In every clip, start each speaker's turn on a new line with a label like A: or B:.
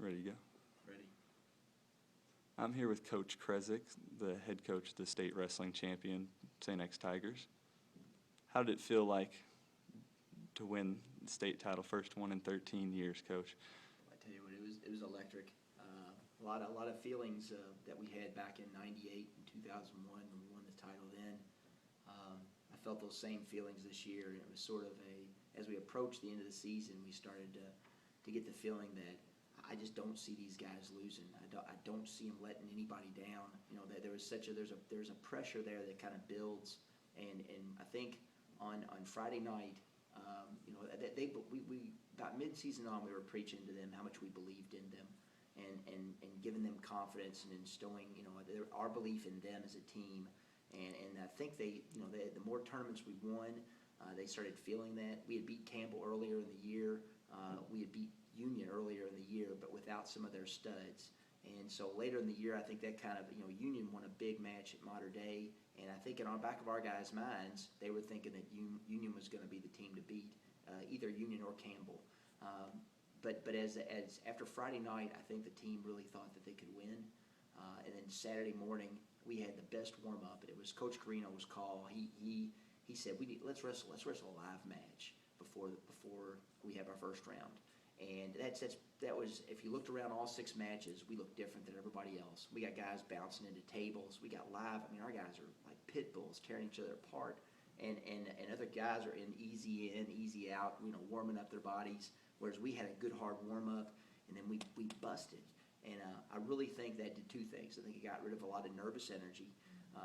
A: Ready to go?
B: Ready.
A: I'm here with Coach Kraeszig, the head coach of the state wrestling champion, St. X Tigers. How did it feel like to win the state title, first one in 13 years, Coach?
B: I tell you what, it was electric. A lot of feelings that we had back in '98 and 2001 when we won the title then. I felt those same feelings this year. It was sort of as we approached the end of the season, we started to get the feeling that I just don't see these guys losing. I don't see them letting anybody down. You know, there's a pressure there that kind of builds, and I think on Friday night, you know, we about mid-season on, we were preaching to them how much we believed in them, and giving them confidence and instilling, you know, our belief in them as a team. And I think the more tournaments we won, they started feeling that. We had beat Campbell earlier in the year. We had beat Union earlier in the year, but without some of their studs. And so later in the year, I think that kind of, you know, Union won a big match at Mater Dei, and I think in our back of our guys' minds, they were thinking that Union was going to be the team to beat, either Union or Campbell. But as after Friday night, I think the team really thought that they could win. And then Saturday morning, we had the best warm up. It was Coach Carino's call. He said let's wrestle a live match before we have our first round. And that was, if you looked around all 6 matches, we looked different than everybody else. We got guys bouncing into tables. We got live. I mean, our guys are like pit bulls tearing each other apart. And other guys are in, easy out, you know, warming up their bodies. Whereas we had a good hard warm up, and then we busted. And I really think that did 2 things. I think it got rid of a lot of nervous energy.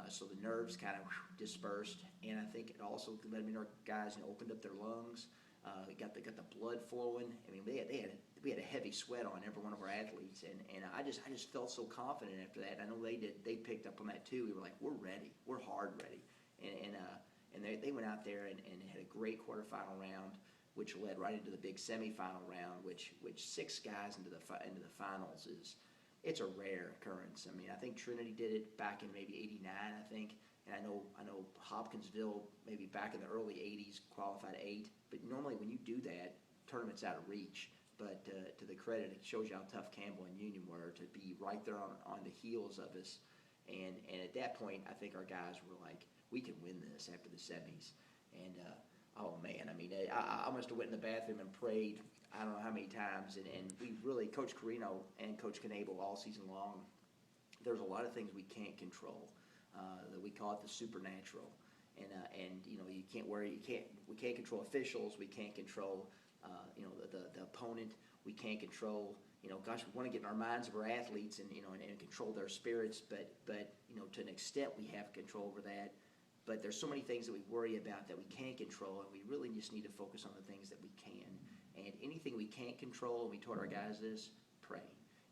B: So the nerves kind of dispersed, and I think it also let our guys, you know, opened up their lungs. Got the blood flowing. I mean, we had a heavy sweat on every one of our athletes, and I just felt so confident after that. I know they did. They picked up on that too. We were like, we're ready. We're hard ready. And they went out there and had a great quarterfinal round, which led right into the big semifinal round, which 6 guys into the finals it's a rare occurrence. I mean, I think Trinity did it back in maybe '89, I think. And I know Hopkinsville, maybe back in the early 80s, qualified 8. But normally when you do that, tournament's out of reach. But to the credit, it shows you how tough Campbell and Union were to be right there on the heels of us. And at that point, I think our guys were like, we can win this after the semis. And, oh, man, I mean, I must have went in the bathroom and prayed I don't know how many times. And we really, Coach Carino and Coach Knable all season long, there's a lot of things we can't control. That we call it the supernatural, and you know, we can't control officials, we can't control you know, the opponent, we can't control, you know, gosh, we want to get in our minds of our athletes and, you know, and control their spirits, but you know, to an extent we have control over that. But there's so many things that we worry about that we can't control, and we really just need to focus on the things that we can. And anything we can't control, and we taught our guys this, pray,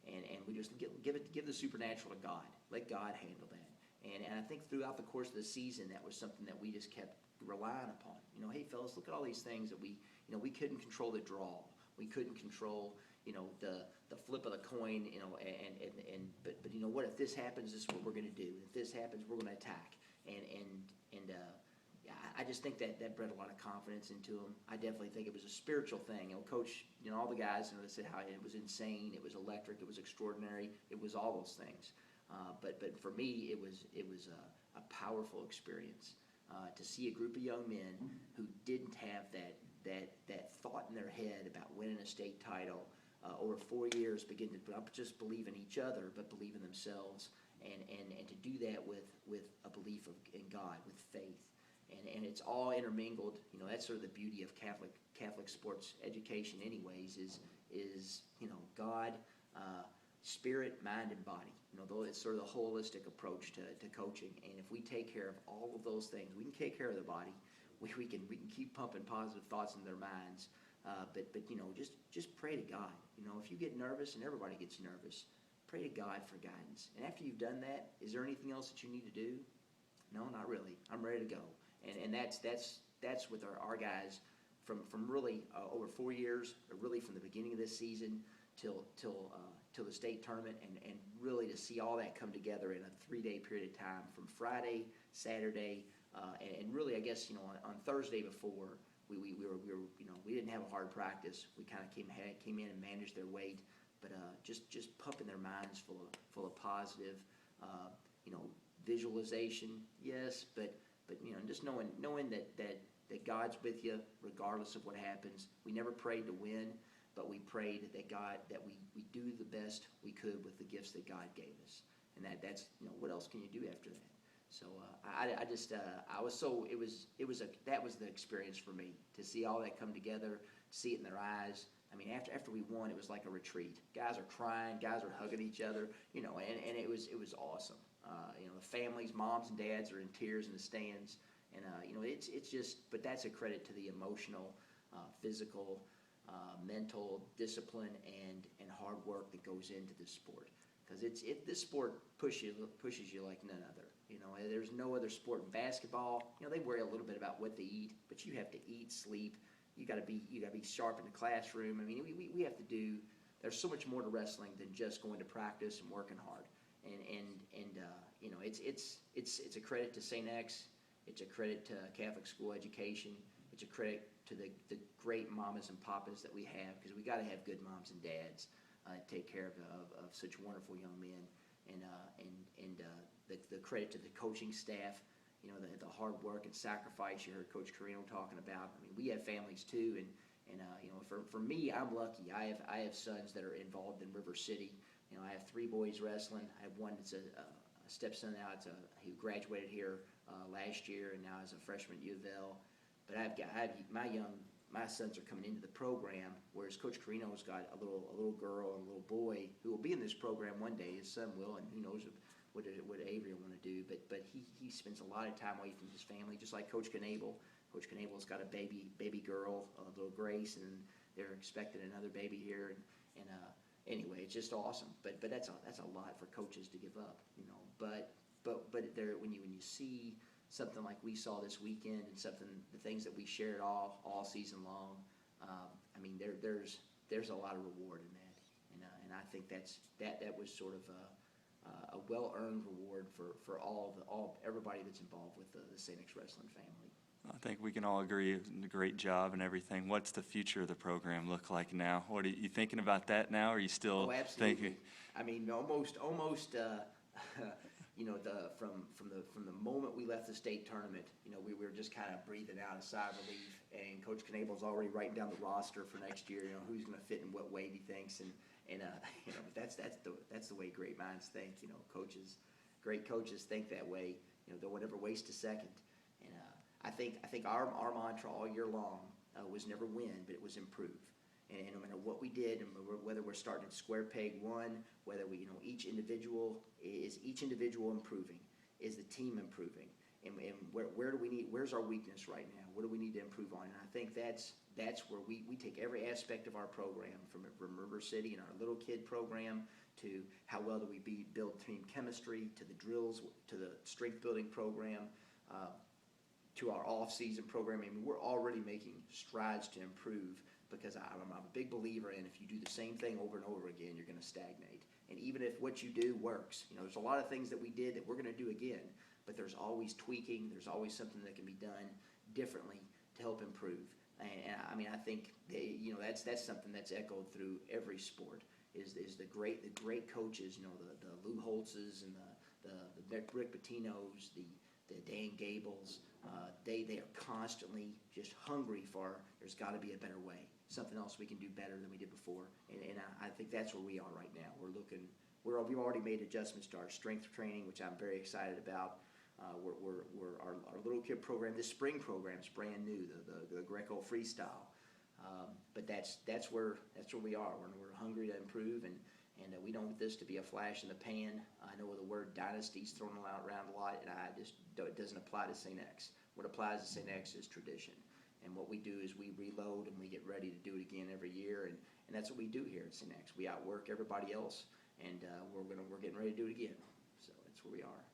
B: and we just give the supernatural to God. Let God handle that. And I think throughout the course of the season, that was something that we just kept relying upon. You know, hey, fellas, look at all these things that we couldn't control the draw. We couldn't control, you know, the flip of the coin, you know, but you know what? If this happens, this is what we're going to do. If this happens, we're going to attack. I just think that bred a lot of confidence into them. I definitely think it was a spiritual thing. You know, Coach, you know, all the guys, you know, they said how it was insane, it was electric, it was extraordinary, it was all those things. But for me, it was a powerful experience to see a group of young men who didn't have that thought in their head about winning a state title over 4 years begin to not just believe in each other, but believe in themselves, and to do that with a belief in God, with faith, and it's all intermingled. You know, that's sort of the beauty of Catholic sports education, anyways. Is you know, God, spirit, mind, and body. You know, though it's sort of the holistic approach to coaching. And if we take care of all of those things, we can take care of the body. We can keep pumping positive thoughts in their minds. But you know, just pray to God. You know, if you get nervous, and everybody gets nervous, pray to God for guidance. And after you've done that, is there anything else that you need to do? No, not really. I'm ready to go. And that's with our guys from really over 4 years, really from the beginning of this season till the state tournament, and really to see all that come together in a 3-day period of time, from Friday, Saturday, and really, I guess, you know, on Thursday before, we were, you know, we didn't have a hard practice. We kind of came in and managed their weight, just pumping their minds full of positive, you know, visualization, yes, but you know, just knowing that God's with you regardless of what happens. We never prayed to win, but we prayed that we do the best we could with the gifts that God gave us, and that's you know, what else can you do after that? So that was the experience for me, to see all that come together, see it in their eyes. I mean, after we won, it was like a retreat. Guys are crying, guys are hugging each other, you know, and it was awesome. You know, the families, moms and dads are in tears in the stands, and you know, it's just, but that's a credit to the emotional, physical, mental discipline and hard work that goes into this sport, because this sport pushes you like none other. You know, there's no other sport in basketball. You know, they worry a little bit about what they eat, but you have to eat, sleep. You got to be sharp in the classroom. I mean, we have to do. There's so much more to wrestling than just going to practice and working hard. And you know, it's a credit to St. X. It's a credit to Catholic school education. It's a credit to the great mamas and papas that we have, because we got to have good moms and dads take care of such wonderful young men. And the credit to the coaching staff. You know, the hard work and sacrifice you heard Coach Carino talking about. I mean, we have families too, and you know, for me, I'm lucky. I have sons that are involved in River City. You know, I have 3 boys wrestling. I have one that's a stepson now. Who graduated here last year and now is a freshman at U of L. But my sons are coming into the program, whereas Coach Carino's got a little girl and a little boy who will be in this program one day. His son will, and who knows what Xavier will want to do, but he spends a lot of time away from his family, just like Coach Knable. Coach Knable's got a baby girl, little Grace, and they're expecting another baby here. And anyway, it's just awesome. But that's a lot for coaches to give up, you know. But there, when you see something like we saw this weekend, and the things that we shared all season long, I mean, there's a lot of reward in that, and I think that was sort of a well-earned reward for everybody that's involved with the St. X Wrestling family.
A: I think we can all agree it's a great job and everything. What's the future of the program look like now? What are you thinking about that now? Or are you still thinking?
B: I mean, almost. You know, from the moment we left the state tournament, you know, we were just kind of breathing out a sigh of relief. And Coach Knable's already writing down the roster for next year. You know, who's going to fit in what weight he thinks, and you know, that's the way great minds think. You know, great coaches think that way. You know, they won't ever waste a second. And I think our mantra all year long was never win, but it was improve. And no matter what we did, and whether we're starting at square peg one, whether we, you know, each individual improving, is the team improving, and where's our weakness right now? What do we need to improve on? And I think that's where we take every aspect of our program, from River City and our little kid program, to how well do we build team chemistry, to the drills, to the strength building program, to our off-season program. I mean, we're already making strides to improve, because I'm a big believer in, if you do the same thing over and over again, you're going to stagnate. And even if what you do works, you know, there's a lot of things that we did that we're going to do again, but there's always tweaking, there's always something that can be done differently to help improve. And I mean, I think you know, that's something that's echoed through every sport, is the great coaches, you know, the Lou Holtzes and the Rick Pitino's, the Dan Gables. They are constantly just hungry for, there's got to be a better way, something else we can do better than we did before. And I think that's where we are right now. We've already made adjustments to our strength training, which I'm very excited about. Our little kid program, this spring program, is brand new, the Greco freestyle. But that's where we are. We're hungry to improve, and we don't want this to be a flash in the pan. I know the word dynasty's thrown around a lot, and it doesn't apply to St. X. What applies to St. X is tradition. And what we do is we reload and we get ready to do it again every year, and that's what we do here at St. X. We outwork everybody else, and we're getting ready to do it again. So that's where we are.